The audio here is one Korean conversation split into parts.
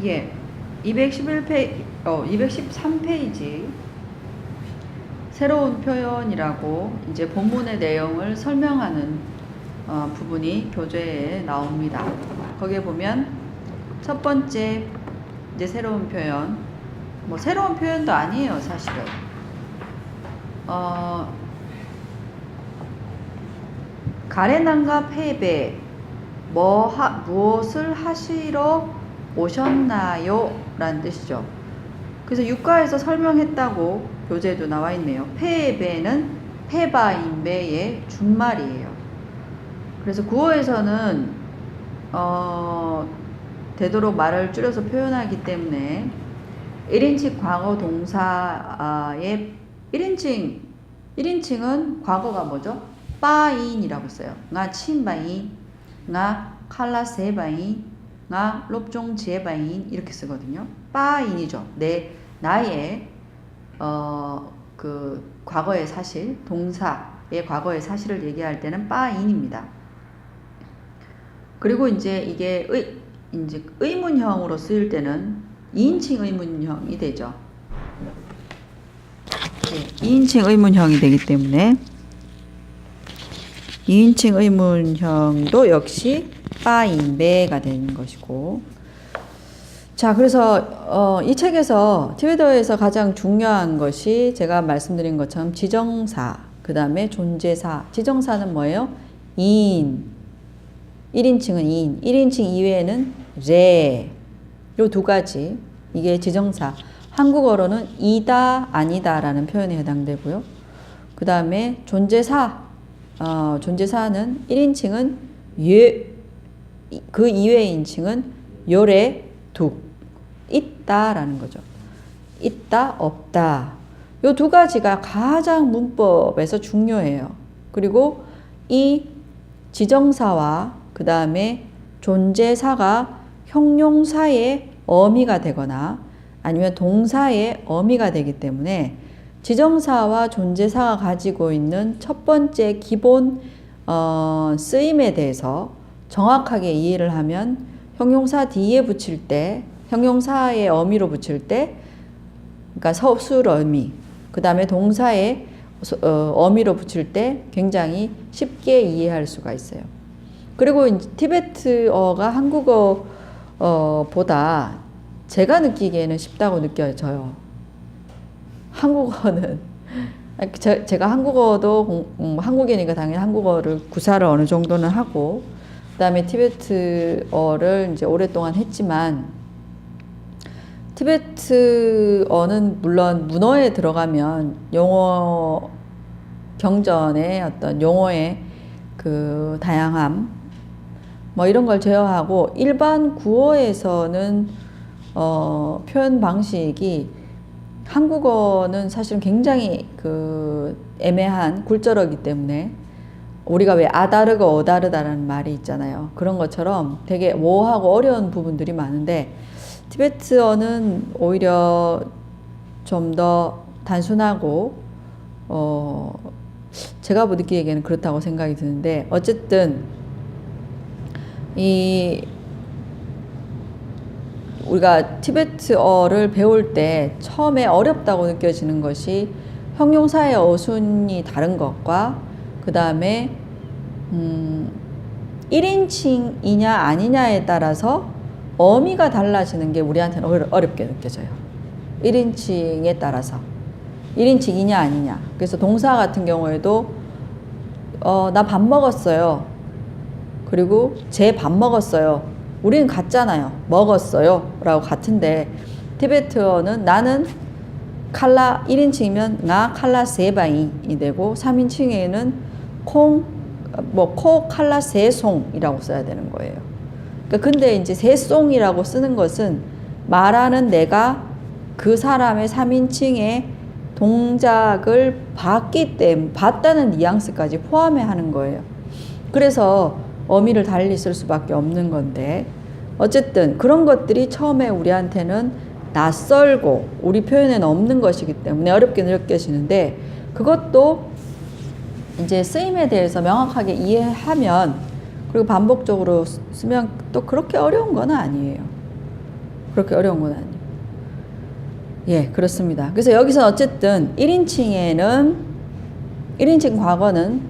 예. 213페이지. 새로운 표현이라고 이제 본문의 내용을 설명하는 부분이 교재에 나옵니다. 거기에 보면 첫 번째 이제 새로운 표현, 뭐 새로운 표현도 아니에요, 사실은. 가레난과 페베 무엇을 하시러 오셨나요? 라는 뜻이죠. 그래서 육가에서 설명했다고 교재에도 나와 있네요. 페베는 페바인베의 준말이에요. 그래서 구어에서는 되도록 말을 줄여서 표현하기 때문에 1인칭 과거 동사의 1인칭은 과거가 뭐죠? 빠인이라고 써요. 나 친바인, 나 칼라세바인, 나 롭종지에바인 이렇게 쓰거든요. 빠인이죠. 나의 그 과거의 사실, 동사의 과거의 사실을 얘기할 때는 빠인입니다. 그리고 이제 이게 이제 의문형으로 쓰일 때는 2인칭 의문형이 되죠. 네, 2인칭 의문형이 되기 때문에 2인칭 의문형도 역시 빠인베가 되는 것이고, 자, 그래서 이 책에서 티베트어에서 가장 중요한 것이 제가 말씀드린 것처럼 지정사, 그 다음에 존재사. 지정사는 뭐예요? 2인, 1인칭은 2인, 1인칭 이외에는 레, 요 두 가지. 이게 지정사. 한국어로는 이다, 아니다 라는 표현에 해당되고요. 그 다음에 존재사. 존재사는 1인칭은 그 이외의 인칭은 요래, 둑, 있다 라는 거죠. 있다, 없다. 요 두 가지가 가장 문법에서 중요해요. 그리고 이 지정사와 그 다음에 존재사가 형용사의 어미가 되거나 아니면 동사의 어미가 되기 때문에 지정사와 존재사가 가지고 있는 첫 번째 기본 쓰임에 대해서 정확하게 이해를 하면 형용사 뒤에 붙일 때, 형용사의 어미로 붙일 때, 그러니까 서술 어미, 그 다음에 동사의 어미로 붙일 때 굉장히 쉽게 이해할 수가 있어요. 그리고 티베트어가 한국어보다 제가 느끼기에는 쉽다고 느껴져요. 한국어는 제가 한국어도 한국이니까 당연히 한국어를 구사를 어느 정도는 하고 그 다음에 티베트어를 이제 오랫동안 했지만 티베트어는 물론 문어에 들어가면 용어 경전의 어떤 용어의 그 다양함 뭐 이런 걸 제어하고 일반 구어에서는 표현 방식이 한국어는 사실은 굉장히 그 애매한 굴절어기 때문에 우리가 왜 아다르고 어다르다라는 말이 있잖아요. 그런 것처럼 되게 모호하고 어려운 부분들이 많은데 티베트어는 오히려 좀 더 단순하고 제가 느끼기에는 그렇다고 생각이 드는데 어쨌든 우리가 티베트어를 배울 때 처음에 어렵다고 느껴지는 것이 형용사의 어순이 다른 것과 그 다음에 1인칭이냐 아니냐에 따라서 어미가 달라지는 게 우리한테는 어렵게 느껴져요. 1인칭에 따라서 1인칭이냐 아니냐. 그래서 동사 같은 경우에도 나 밥 먹었어요. 그리고 제 밥 먹었어요. 우리는 같잖아요. 먹었어요 라고 같은데 티베트어는 나는 칼라 1인칭이면 나 칼라 세바이이 되고 3인칭에는 코 칼라 세송이라고 써야 되는 거예요. 그러니까 근데 이제 세송이라고 쓰는 것은 말하는 내가 그 사람의 3인칭의 동작을 봤다는 뉘앙스까지 포함해 하는 거예요. 그래서 어미를 달리 쓸 수밖에 없는 건데 어쨌든 그런 것들이 처음에 우리한테는 낯설고 우리 표현에는 없는 것이기 때문에 어렵게 느껴지는데 그것도 이제 쓰임에 대해서 명확하게 이해하면 그리고 반복적으로 쓰면 또 그렇게 어려운 건 아니에요. 그렇게 어려운 건 아니에요. 예, 그렇습니다. 그래서 여기서 어쨌든 1인칭에는 1인칭 과거는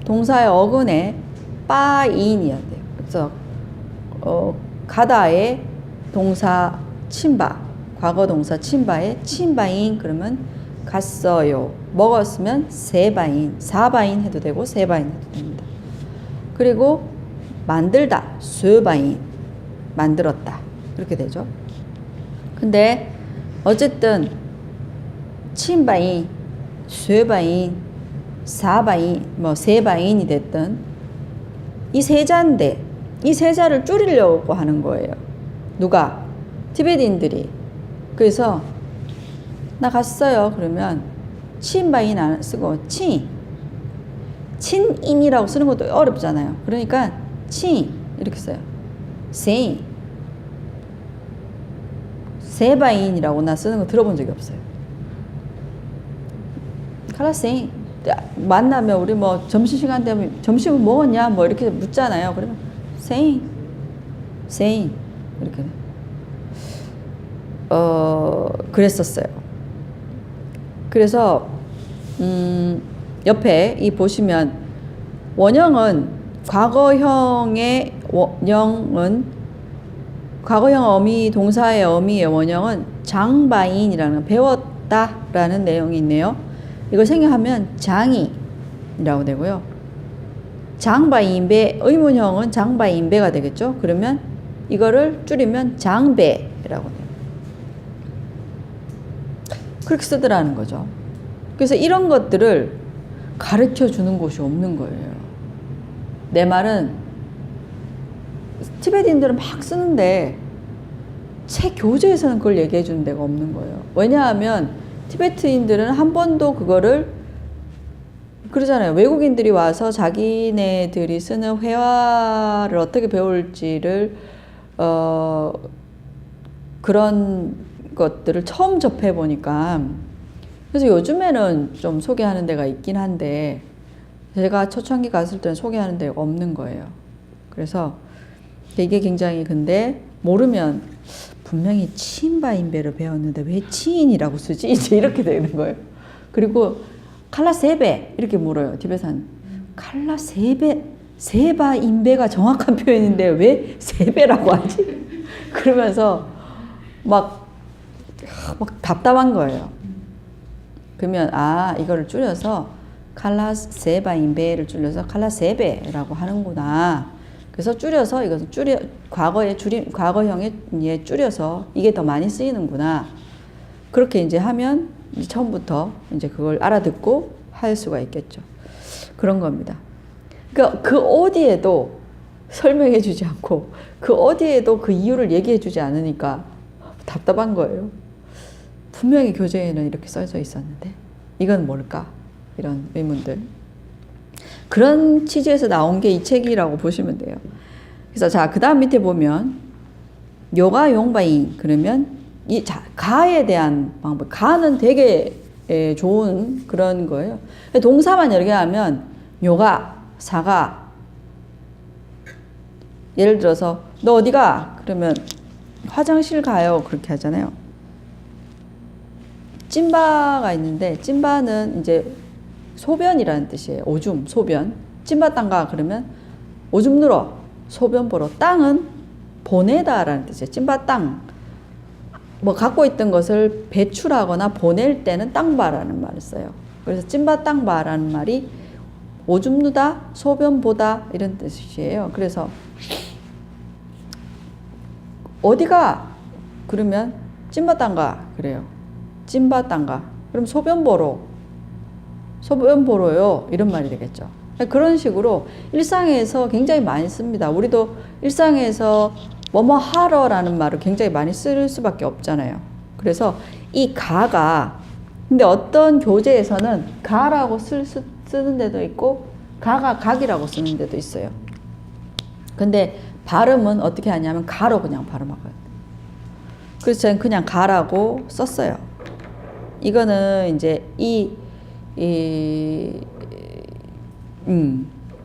동사의 어근에 빠인이어야 돼요. 그래서 가다의 동사 침바, 과거 동사 침바에 침바인 그러면 갔어요. 먹었으면 세바인, 사바인 해도 되고 세바인 해도 됩니다. 그리고 만들다, 쇠바인, 만들었다. 이렇게 되죠. 근데 어쨌든 침바인, 쇠바인, 사바인, 뭐 세바인이 됐든 이 세자인데 이 세자를 줄이려고 하는 거예요. 누가? 티베트인들이. 그래서 나 갔어요. 그러면 침바인 안 쓰고 친인이라고 쓰는 것도 어렵잖아요. 그러니까 친 이렇게 써요. 세바인이라고 나 쓰는 거 들어본 적이 없어요. 칼라생 만나면 우리 뭐 점심시간 되면 점심은 먹었냐 뭐 이렇게 묻잖아요. 그러면 세인 이렇게 그랬었어요. 그래서 옆에 이 보시면 원형은 과거형의 원형은 과거형 어미 동사의 어미의 원형은 장바인이라는 배웠다라는 내용이 있네요. 이걸 생각하면 장이라고 되고요. 장바인배 의문형은 장바인배가 되겠죠. 그러면 이거를 줄이면 장배라고 돼요. 그렇게 쓰더라는 거죠. 그래서 이런 것들을 가르쳐 주는 곳이 없는 거예요. 내 말은 티베트인들은 막 쓰는데 책 교재에서는 그걸 얘기해 주는 데가 없는 거예요. 왜냐하면 티베트인들은 한 번도 그거를 그러잖아요. 외국인들이 와서 자기네들이 쓰는 회화를 어떻게 배울지를 그런 것들을 처음 접해 보니까 그래서 요즘에는 좀 소개하는 데가 있긴 한데 제가 초창기 갔을 때는 소개하는 데가 없는 거예요. 그래서 이게 굉장히 근데 모르면 분명히 치인바인배를 배웠는데 왜 치인이라고 쓰지? 이제 이렇게 되는 거예요. 그리고 칼라 세배 이렇게 물어요. 티베트는 칼라 세배 세바인배가 정확한 표현인데 왜 세배라고 하지? 그러면서 막 답답한 거예요. 그러면 이거를 줄여서 칼라 세바인배를 줄여서 칼라 세배라고 하는구나. 그래서 줄여서 이것을 과거형에 줄여서 이게 더 많이 쓰이는구나. 그렇게 이제 하면 이제 처음부터 이제 그걸 알아듣고 할 수가 있겠죠. 그런 겁니다. 그러니까 그 어디에도 설명해 주지 않고 그 어디에도 그 이유를 얘기해 주지 않으니까 답답한 거예요. 분명히 교재에는 이렇게 써져 있었는데 이건 뭘까? 이런 의문들. 그런 취지에서 나온 게 이 책이라고 보시면 돼요. 그래서 자, 그 다음 밑에 보면 요가 용바인 그러면 이 가에 대한 방법. 가는 되게 좋은 그런 거예요. 동사만 여러 개 하면 요가, 사가. 예를 들어서 너 어디 가? 그러면 화장실 가요. 그렇게 하잖아요. 찐바가 있는데 찐바는 이제 소변이라는 뜻이에요. 오줌, 소변. 찐바 땅가 그러면 오줌 누러, 소변 보러. 땅은 보내다라는 뜻이에요. 찐바 땅. 뭐 갖고 있던 것을 배출하거나 보낼 때는 땅바라는 말을 써요. 그래서 찐바 땅바라는 말이 오줌 누다, 소변 보다 이런 뜻이에요. 그래서 어디가? 그러면 찐바 땅가 그래요. 찐바 땅가. 그럼 소변 보러요. 이런 말이 되겠죠. 그런 식으로 일상에서 굉장히 많이 씁니다. 우리도 일상에서 뭐뭐 하러라는 말을 굉장히 많이 쓸 수밖에 없잖아요. 그래서 이 가가 근데 어떤 교재에서는 가라고 쓰는 데도 있고 가가 각이라고 쓰는 데도 있어요. 근데 발음은 어떻게 하냐면 가로 그냥 발음하고요. 그래서 저는 그냥 가라고 썼어요. 이거는 이제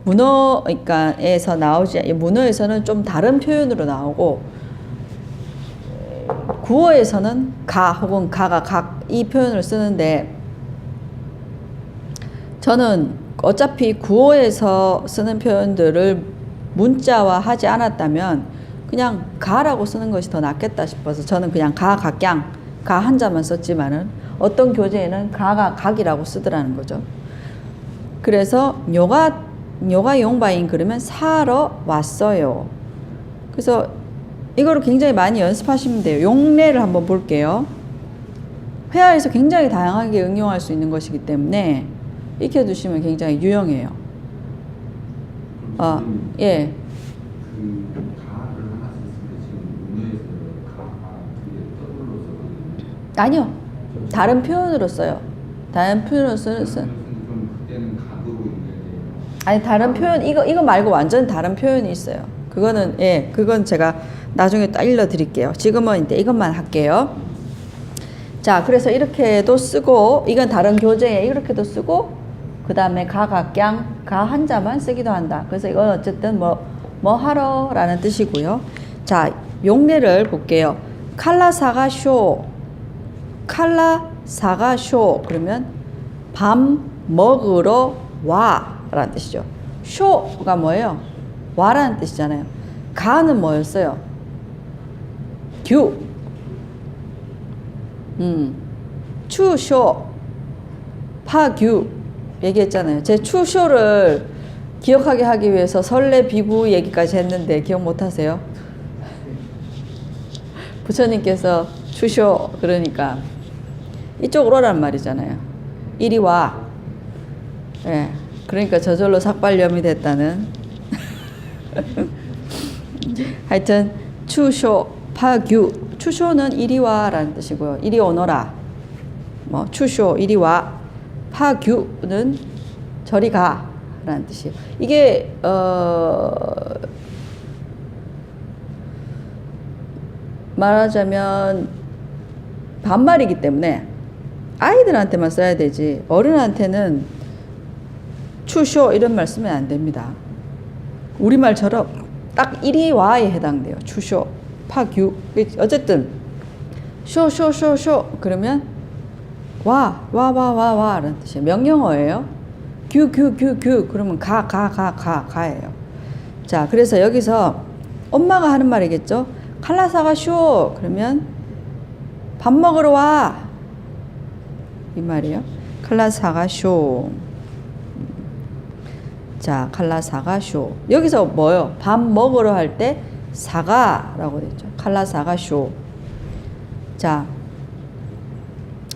문어에서 나오지, 문어에서는 좀 다른 표현으로 나오고, 구어에서는 가 혹은 가가 각 이 표현을 쓰는데 저는 어차피 구어에서 쓰는 표현들을 문자화 하지 않았다면 그냥 가라고 쓰는 것이 더 낫겠다 싶어서 저는 그냥 가, 각양, 가 한자만 썼지만은 어떤 교재에는 가가 각이라고 쓰더라는 거죠. 그래서 요가 용바인 그러면 사러 왔어요. 그래서 이거를 굉장히 많이 연습하시면 돼요. 용례를 한번 볼게요. 회화에서 굉장히 다양하게 응용할 수 있는 것이기 때문에 익혀두시면 굉장히 유용해요. 예. 그 가를 하나 썼을 때 지금 문어에서 가가 뒤에 더블로 써거든요. 아니요. 다른 표현으로 써요. 다른 표현으로 써요. 그럼 그때는 각으로 연결돼요. 아니 다른 표현 이거 말고 완전 다른 표현이 있어요. 그거는 그건 제가 나중에 또 알려드릴게요. 지금은 이제 이것만 할게요. 자, 그래서 이렇게도 쓰고 이건 다른 교재에 이렇게도 쓰고 그 다음에 가, 각양, 가 한자만 쓰기도 한다. 그래서 이건 어쨌든 뭐 하러라는 뜻이고요. 자, 용례를 볼게요. 칼라사가 쇼, 칼라사가 쇼 그러면 밥 먹으러 와라는 뜻이죠. 쇼가 뭐예요? 와라는 뜻이잖아요. 가는 뭐였어요? 규. 추쇼, 파규 얘기했잖아요. 제 추쇼를 기억하게 하기 위해서 설레 비구 얘기까지 했는데 기억 못 하세요? 부처님께서 추쇼 그러니까 이쪽으로 오란 말이잖아요. 이리 와. 예. 그러니까 저절로 삭발염이 됐다는. 하여튼 추쇼, 파규. 추쇼는 이리 와라는 뜻이고요. 이리 오너라. 뭐 추쇼 이리 와. 파규는 저리 가라는 뜻이에요. 이게 말하자면 반말이기 때문에 아이들한테만 써야 되지 어른한테는 추쇼 이런 말 쓰면 안 됩니다. 우리말처럼 딱 이리 와에 해당돼요. 추쇼, 파규. 어쨌든 쇼 그러면 와 라는 뜻이에요. 명령어예요. 규 그러면 가예요. 자, 그래서 여기서 엄마가 하는 말이겠죠. 칼라사가 쇼 그러면 밥 먹으러 와 이 말이에요. 칼라사가 쇼. 자, 칼라사가 쇼. 여기서 뭐요? 밥 먹으러 할 때 사가라고 됐죠. 칼라사가 쇼. 자,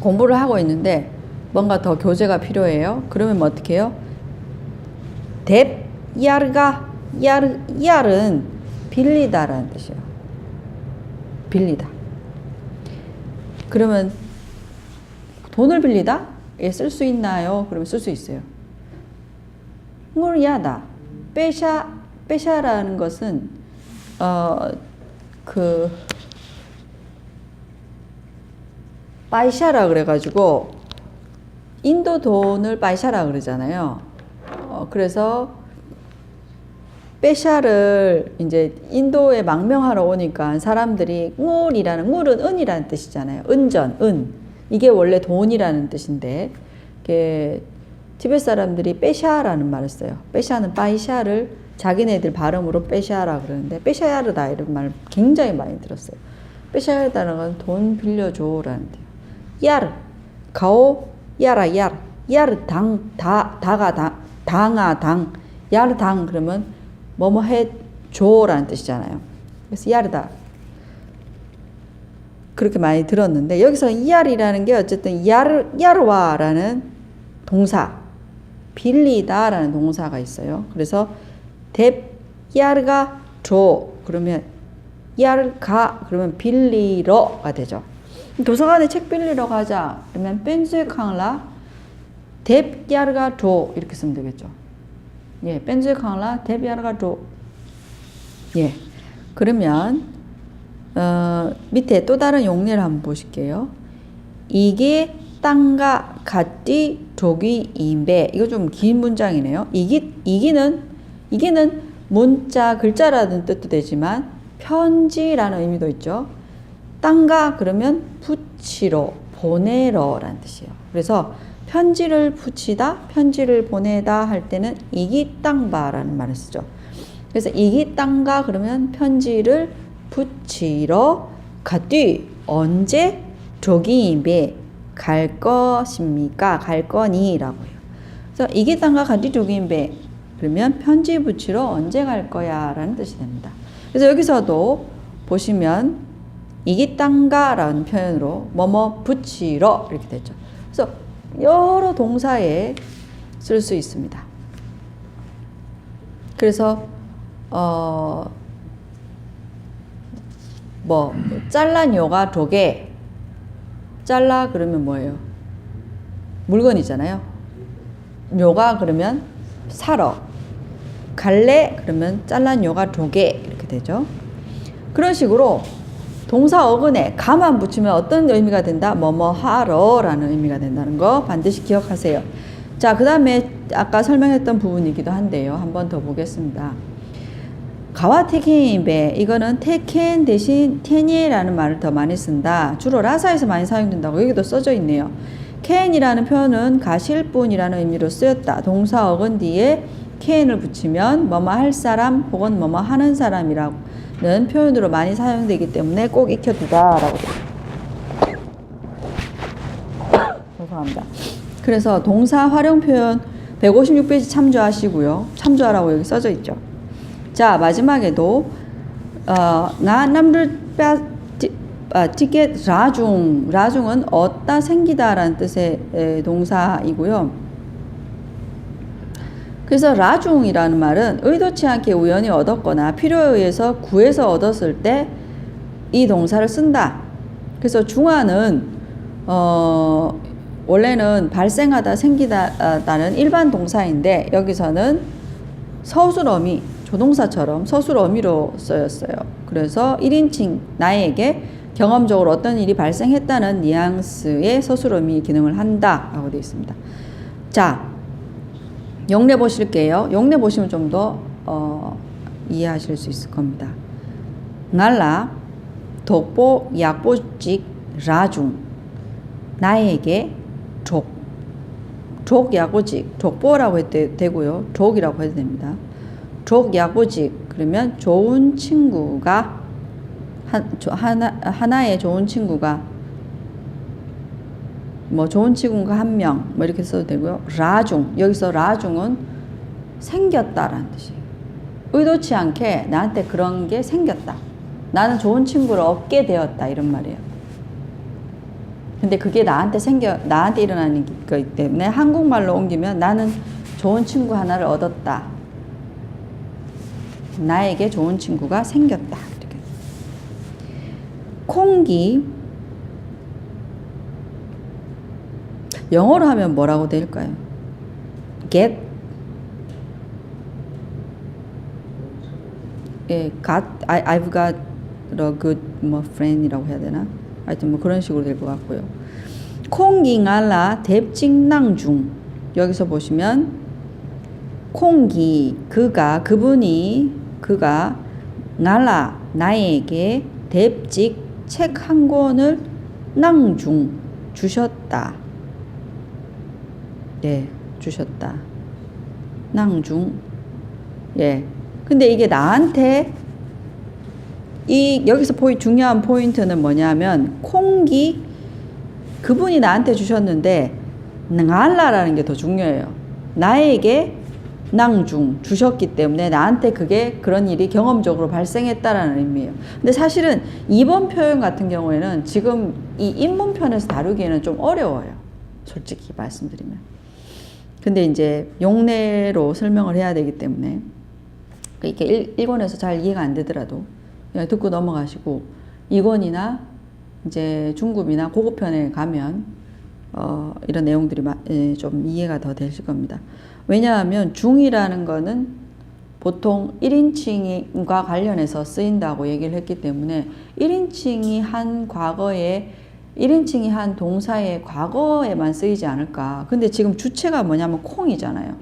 공부를 하고 있는데 뭔가 더 교재가 필요해요. 그러면 뭐 어떻게 해요? 뎁 야르가 야르는 빌리다라는 뜻이에요. 빌리다. 그러면 돈을 빌리다? 예, 쓸 수 있나요? 그러면 쓸 수 있어요. 물 야다. 빼샤라는 것은 빠이샤라 그래가지고 인도 돈을 빠이샤라 그러잖아요. 그래서 빼샤를 이제 인도에 망명하러 오니까 사람들이 물은 은이라는 뜻이잖아요. 은. 이게 원래 돈이라는 뜻인데 티베트 사람들이 빼샤라는 말을 써요. 빼샤는 빠이샤를 자기네들 발음으로 빼샤라 그러는데 빼샤야르다 이런 말 굉장히 많이 들었어요. 빼샤야르다는 건 돈 빌려줘라는 뜻이에요. 야르, 가오, 야라, 야르, 당, 야르, 당, 그러면 뭐뭐 해줘라는 뜻이잖아요. 그래서 야르다. 그렇게 많이 들었는데, 여기서 야리라는 게 어쨌든 야르와라는 동사, 빌리다라는 동사가 있어요. 그래서 뎁, 야르가 줘. 그러면 야르가, 그러면 빌리러가 되죠. 도서관에 책 빌리러 가자. 그러면 뺀즈캉라 뎁 야르가 줘 이렇게 쓰면 되겠죠. 예, 뺀즈캉라 뎁 야르가 줘. 예, 그러면 밑에 또 다른 용례를 한번 보실게요. 이게 땅과 같이 조기 임배. 이거 좀 긴 문장이네요. 이기는 문자 글자라는 뜻도 되지만 편지라는 의미도 있죠. 땅가 그러면 붙이러, 보내러라는 뜻이에요. 그래서 편지를 붙이다, 편지를 보내다 할 때는 이기 땅바라는 말을 쓰죠. 그래서 이기 땅가 그러면 편지를 붙이러 가뒤 언제 조기임에 갈 것입니까? 갈 거니라고 해요. 그래서 이기 땅가 가뒤 조기임에 그러면 편지 붙이러 언제 갈 거야 라는 뜻이 됩니다. 그래서 여기서도 보시면 이기 땅가라는 표현으로 뭐뭐 붙이러 이렇게 됐죠. 그래서 여러 동사에 쓸 수 있습니다. 그래서 잘라뇨가 조개 잘라 그러면 뭐예요? 물건이잖아요. 뇨가 그러면 사러 갈래 그러면 잘라뇨가 조개 이렇게 되죠. 그런 식으로 동사 어근에 가만 붙이면 어떤 의미가 된다? 뭐뭐 하러 라는 의미가 된다는 거 반드시 기억하세요. 자, 그 다음에 아까 설명했던 부분이기도 한데요. 한 번 더 보겠습니다. 가와 테켄입에 이거는 테켄 대신 테니에라는 말을 더 많이 쓴다. 주로 라사에서 많이 사용된다고 여기도 써져 있네요. 켄이라는 표현은 가실 분이라는 의미로 쓰였다. 동사 어근 뒤에 켄을 붙이면 뭐뭐 할 사람 혹은 뭐뭐 하는 사람이라는 표현으로 많이 사용되기 때문에 꼭 익혀두다라고 죄송합니다. 그래서 동사 활용 표현 156페이지 참조하시고요. 참조하라고 여기 써져 있죠. 자, 마지막에도 나 남들 티켓 라중은 얻다 생기다라는 뜻의 동사이고요. 그래서 라중이라는 말은 의도치 않게 우연히 얻었거나 필요에 의해서 구해서 얻었을 때 이 동사를 쓴다. 그래서 중화는 원래는 발생하다 생기다라는 일반 동사인데 여기서는 서술어미 조동사처럼 서술어미로 쓰였어요. 그래서 1인칭 나에게 경험적으로 어떤 일이 발생했다는 뉘앙스의 서술어미 기능을 한다라고 되어 있습니다. 자, 용례 보실게요. 용례 보시면 좀 더 이해하실 수 있을 겁니다. 날라 독보 약보직 라중 나에게 족 약보직 족보라고 해도 되고요. 족이라고 해도 됩니다. 족 약보직 그러면 좋은 친구가 하나의 좋은 친구가 뭐 좋은 친구가 한 명 뭐 이렇게 써도 되고요. 라중 여기서 라중은 생겼다라는 뜻이에요. 의도치 않게 나한테 그런 게 생겼다. 나는 좋은 친구를 얻게 되었다 이런 말이에요. 근데 그게 나한테 일어나는 거기 때문에 한국말로 옮기면 나는 좋은 친구 하나를 얻었다. 나에게 좋은 친구가 생겼다. 이렇게. 콩기 영어로 하면 뭐라고 될까요? get 예, I've got a good friend이라고 해야 되나? 하여튼 뭐 그런 식으로 될 것 같고요. 콩기알라 뎁직낭중 여기서 보시면 콩기 그분이 알라 나에게 뎁직 책 한 권을 낭중 주셨다. 네, 주셨다. 낭중. 예. 근데 이게 나한테 여기서 중요한 포인트는 뭐냐면 콩기 그분이 나한테 주셨는데 알라라는 게 더 중요해요. 나에게 낭중 주셨기 때문에 나한테 그런 일이 경험적으로 발생했다라는 의미예요. 근데 사실은 이번 표현 같은 경우에는 지금 이 인문편에서 다루기에는 좀 어려워요. 솔직히 말씀드리면. 근데 이제 용례로 설명을 해야 되기 때문에 이렇게 1권에서 잘 이해가 안 되더라도 그냥 듣고 넘어가시고 2권이나 이제 중급이나 고급편에 가면 이런 내용들이 좀 이해가 더 되실 겁니다. 왜냐하면 중이라는 거는 보통 1인칭과 관련해서 쓰인다고 얘기를 했기 때문에 1인칭이 한 동사의 과거에만 쓰이지 않을까. 근데 지금 주체가 뭐냐면 콩이잖아요.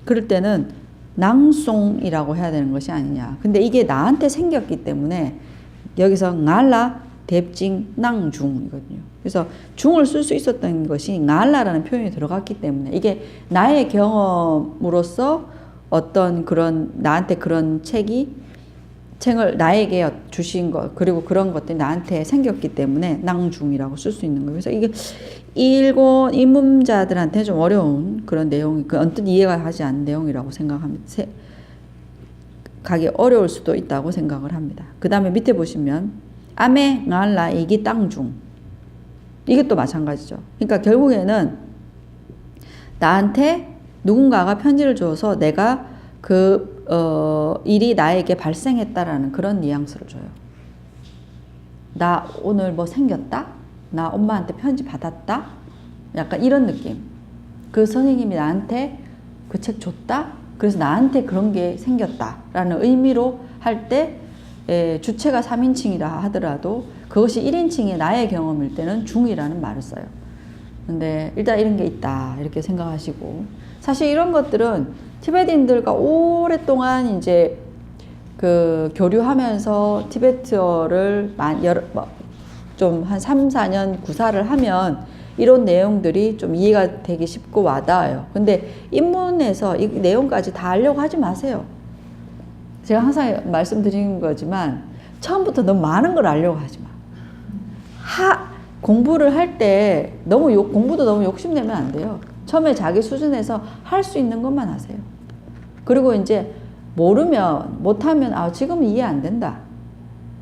그럴 때는 낭송이라고 해야 되는 것이 아니냐. 근데 이게 나한테 생겼기 때문에 여기서 알라 뎁징 낭중이거든요. 그래서 중을 쓸 수 있었던 것이 날라라는 표현이 들어갔기 때문에 이게 나의 경험으로서 어떤 그런 나한테 그런 책을 나에게 주신 것 그리고 그런 것들이 나한테 생겼기 때문에 낭중이라고 쓸 수 있는 거예요. 그래서 이게 일본 입문자들한테 좀 어려운 그런 내용이 언뜻 이해가 하지 않는 내용이라고 생각합니다. 가기 어려울 수도 있다고 생각을 합니다. 그 다음에 밑에 보시면 아메 날라 이기 땅중 이게 또 마찬가지죠. 그러니까 결국에는 나한테 누군가가 편지를 줘서 내가 일이 나에게 발생했다라는 그런 뉘앙스를 줘요. 나 오늘 뭐 생겼다? 나 엄마한테 편지 받았다? 약간 이런 느낌. 그 선생님이 나한테 그 책 줬다? 그래서 나한테 그런 게 생겼다라는 의미로 할 때 주체가 3인칭이라 하더라도 그것이 1인칭의 나의 경험일 때는 중이라는 말을 써요. 근데 일단 이런 게 있다 이렇게 생각하시고 사실 이런 것들은 티베트인들과 오랫동안 이제 그 교류하면서 티베트어를 좀 한 3, 4년 구사를 하면 이런 내용들이 좀 이해가 되기 쉽고 와닿아요. 근데 입문에서 이 내용까지 다 알려고 하지 마세요. 제가 항상 말씀드리는 거지만 처음부터 너무 많은 걸 알려고 하지 마. 공부를 할 때 공부도 너무 욕심내면 안 돼요. 처음에 자기 수준에서 할 수 있는 것만 하세요. 그리고 이제 모르면 못하면 지금은 이해 안 된다.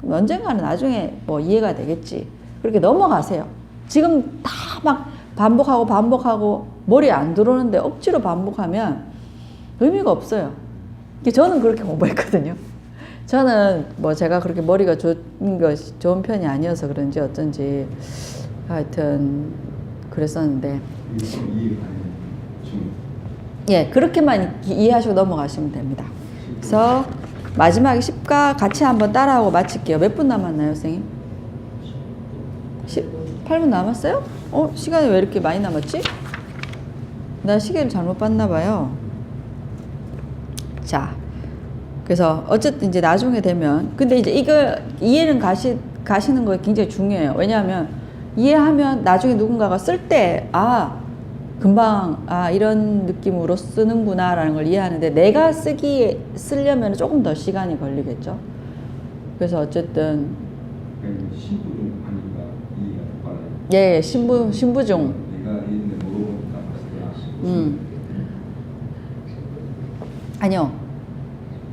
그럼 언젠가는 나중에 뭐 이해가 되겠지. 그렇게 넘어가세요. 지금 다 막 반복하고 머리에 안 들어오는데 억지로 반복하면 의미가 없어요. 저는 그렇게 공부했거든요. 저는 뭐 제가 그렇게 머리가 좋은 편이 아니어서 그런지 어쩐지 하여튼 그랬었는데 예, 그렇게만 이해하시고 넘어가시면 됩니다. 그래서 마지막에 10가 같이 한번 따라하고 마칠게요. 몇 분 남았나요, 선생님? 8분 남았어요? 시간이 왜 이렇게 많이 남았지? 나 시계를 잘못 봤나 봐요. 자, 그래서 어쨌든 이제 나중에 되면 근데 이제 이거 이해는 가시는 거 굉장히 중요해요. 왜냐하면 이해하면 나중에 누군가가 쓸 때 금방 이런 느낌으로 쓰는구나 라는 걸 이해하는데 내가 쓰려면 조금 더 시간이 걸리겠죠. 그래서 어쨌든 신부중 하니까 이해가 빨라요. 예, 신부중. 내가 있는데 물어보니까 아니요.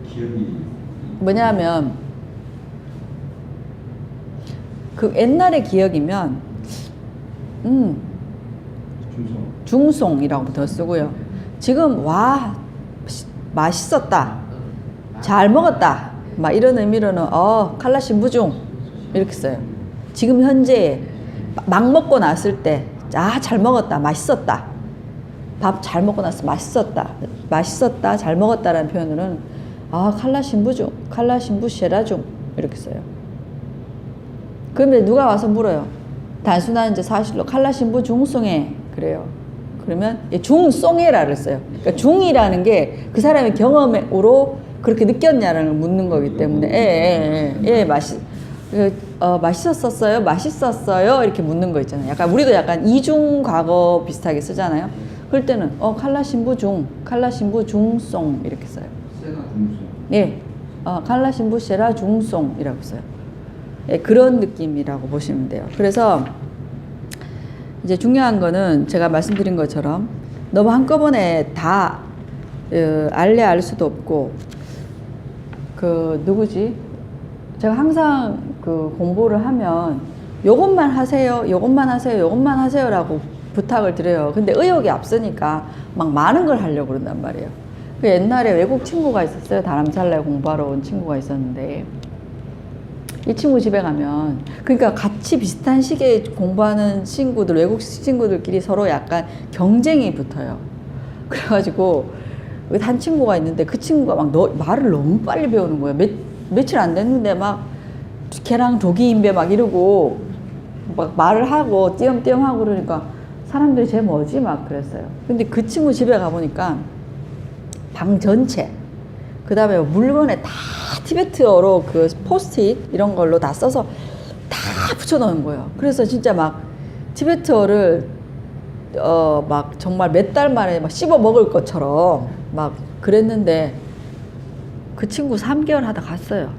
기억이 뭐냐면 그 옛날의 기억이면 중송이라고 더 쓰고요. 지금 맛있었다, 잘 먹었다, 막 이런 의미로는 칼라 신부중 이렇게 써요. 지금 현재 막 먹고 났을 때 잘 먹었다, 맛있었다, 밥 잘 먹고 나서 맛있었다, 잘 먹었다라는 표현으로는 칼라 신부중, 칼라 신부 쉐라중 이렇게 써요. 그런데 누가 와서 물어요. 단순한 이제 사실로 칼라 신부 중송에 그래요. 그러면 중송에라를 써요. 그러니까 중이라는 게 그 사람의 경험으로 그렇게 느꼈냐라는 걸 묻는 거기 때문에 맛있었어요? 맛있었어요? 이렇게 묻는 거 있잖아요. 우리도 약간 이중 과거 비슷하게 쓰잖아요. 그럴 때는 칼라 신부 중, 칼라 신부 중송 이렇게 써요. 세가 중송. 예, 칼라 신부 쉐라 중송이라고 써요. 예, 그런 느낌이라고 보시면 돼요. 그래서 이제 중요한 거는 제가 말씀드린 것처럼 너무 한꺼번에 다 알 수도 없고 누구지? 제가 항상 공부를 하면 요것만 하세요, 요것만 하세요, 요것만 하세요라고 부탁을 드려요. 근데 의욕이 앞서니까 막 많은 걸 하려고 그런단 말이에요. 옛날에 외국 친구가 있었어요. 다람살레 공부하러 온 친구가 있었는데 이 친구 집에 가면 그러니까 같이 비슷한 시기에 공부하는 친구들, 외국 친구들끼리 서로 약간 경쟁이 붙어요. 그래가지고 한 친구가 있는데 그 친구가 말을 너무 빨리 배우는 거예요. 며칠 안 됐는데 막 걔랑 조기인배 막 이러고 막 말을 하고 띄엄띄엄 하고 그러니까 사람들이 쟤 뭐지? 막 그랬어요. 근데 그 친구 집에 가보니까 방 전체 그 다음에 물건에 다 티베트어로 포스트잇 이런 걸로 다 써서 다 붙여넣은 거예요. 그래서 진짜 막 티베트어를 막 정말 몇 달 만에 막 씹어 먹을 것처럼 막 그랬는데 그 친구 3개월 하다 갔어요.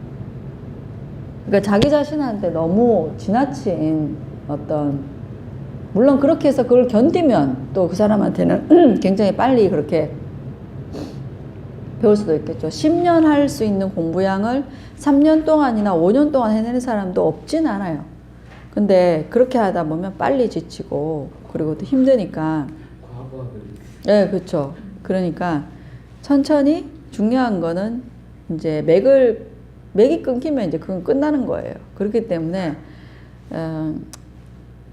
그러니까 자기 자신한테 너무 지나친 어떤, 물론 그렇게 해서 그걸 견디면 또 그 사람한테는 굉장히 빨리 그렇게 배울 수도 있겠죠. 10년 할 수 있는 공부량을 3년 동안이나 5년 동안 해내는 사람도 없진 않아요. 근데 그렇게 하다 보면 빨리 지치고 그리고 또 힘드니까. 과부하들이. 네, 그렇죠. 그러니까 천천히, 중요한 거는 이제 맥이 끊기면 이제 그건 끝나는 거예요. 그렇기 때문에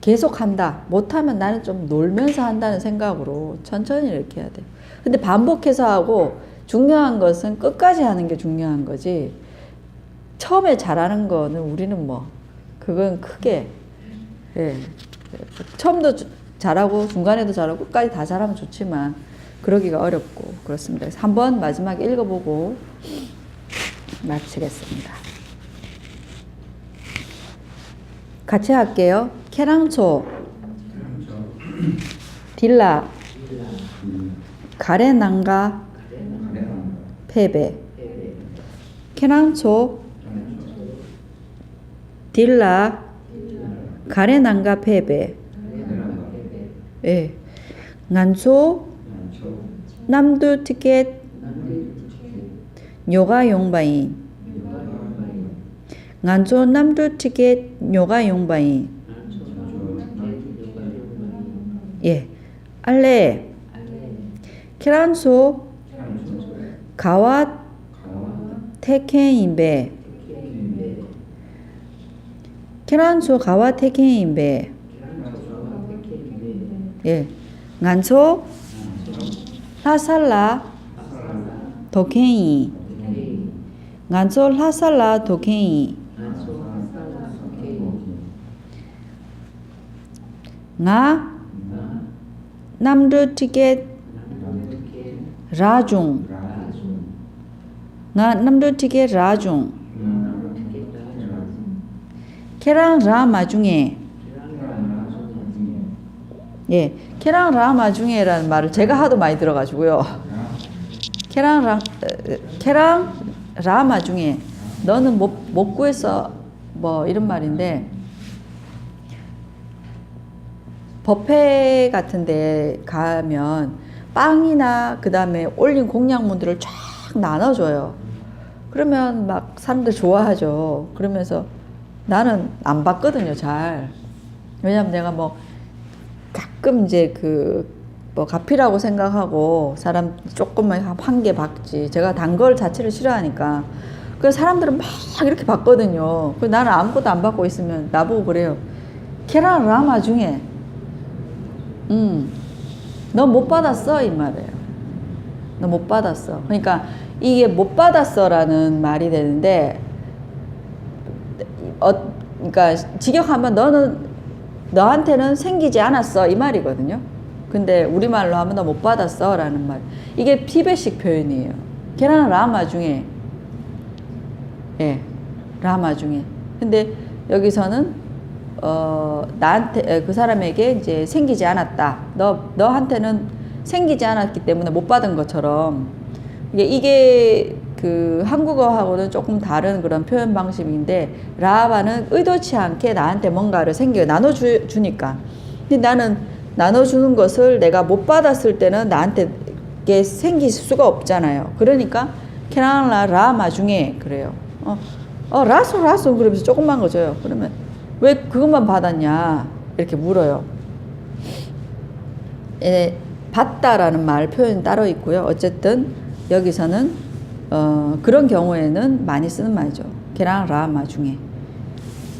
계속 한다. 못하면 나는 좀 놀면서 한다는 생각으로 천천히 이렇게 해야 돼요. 근데 반복해서 하고, 중요한 것은 끝까지 하는 게 중요한 거지, 처음에 잘하는 거는 우리는 뭐 그건 크게, 예, 처음도 잘하고 중간에도 잘하고 끝까지 다 잘하면 좋지만 그러기가 어렵고 그렇습니다. 그래서 한번 마지막에 읽어보고 마치겠습니다. 같이 할게요. 케랑초, 딜라, 가레난가, 페베. 케랑초, 딜라, 가레난가, 페베. 예. ngancho, 남두 티켓, 요가 용바인. ngancho, 남두 티켓, 요가 용바인. 예. 알레, 케란소, 가와 테켄인베. 케란소 가와 테켄인베. 예. ngancho, 라살라, 도켄이. ngancho, 라살라, 도켄이. nga, 남두 티켓, 라중. nga, 남두 티켓, 라중. 케랑 라 마중에. 예, 케랑 라 마중에라는 말을 제가 하도 많이 들어가지고요. 케랑 라 마중에. 너는 못 구해서 뭐 이런 말인데, 뷔페 같은 데 가면 빵이나 그 다음에 올린 공양문들을 쫙 나눠줘요. 그러면 막 사람들 좋아하죠. 그러면서 나는 안 받거든요, 잘. 왜냐면 내가 뭐 가끔 이제 뭐 갚이라고 생각하고 사람 조금만 한 개 받지. 제가 단 걸 자체를 싫어하니까. 그래서 사람들은 막 이렇게 받거든요. 그래서 나는 아무것도 안 받고 있으면 나보고 그래요. 계란 라마 중에 너 못 받았어? 이 말이에요. 너 못 받았어. 그러니까 이게 못 받았어라는 말이 되는데, 그러니까 직역하면 너한테는 생기지 않았어 이 말이거든요. 근데 우리말로 하면 너 못 받았어 라는 말. 이게 티베식 표현이에요. 계란 라마 중에, 예, 라마 중에. 근데 여기서는 나한테, 그 사람에게 이제 생기지 않았다. 너한테는 생기지 않았기 때문에 못 받은 것처럼. 이게 그 한국어하고는 조금 다른 그런 표현 방식인데, 라바는 의도치 않게 나한테 뭔가를 나눠주니까. 근데 나는 나눠주는 것을 내가 못 받았을 때는 나한테 이게 생길 수가 없잖아요. 그러니까, 케랑라 라마 중에, 그래요. 라소, 그러면서 조금만 거 줘요. 그러면, 왜 그것만 받았냐? 이렇게 물어요. 받다라는 말 표현 따로 있고요. 어쨌든 여기서는 그런 경우에는 많이 쓰는 말이죠. 계랑 라마 중에.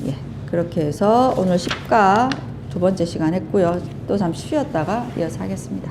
예, 그렇게 해서 오늘 10과 두 번째 시간 했고요. 또 잠시 쉬었다가 이어서 하겠습니다.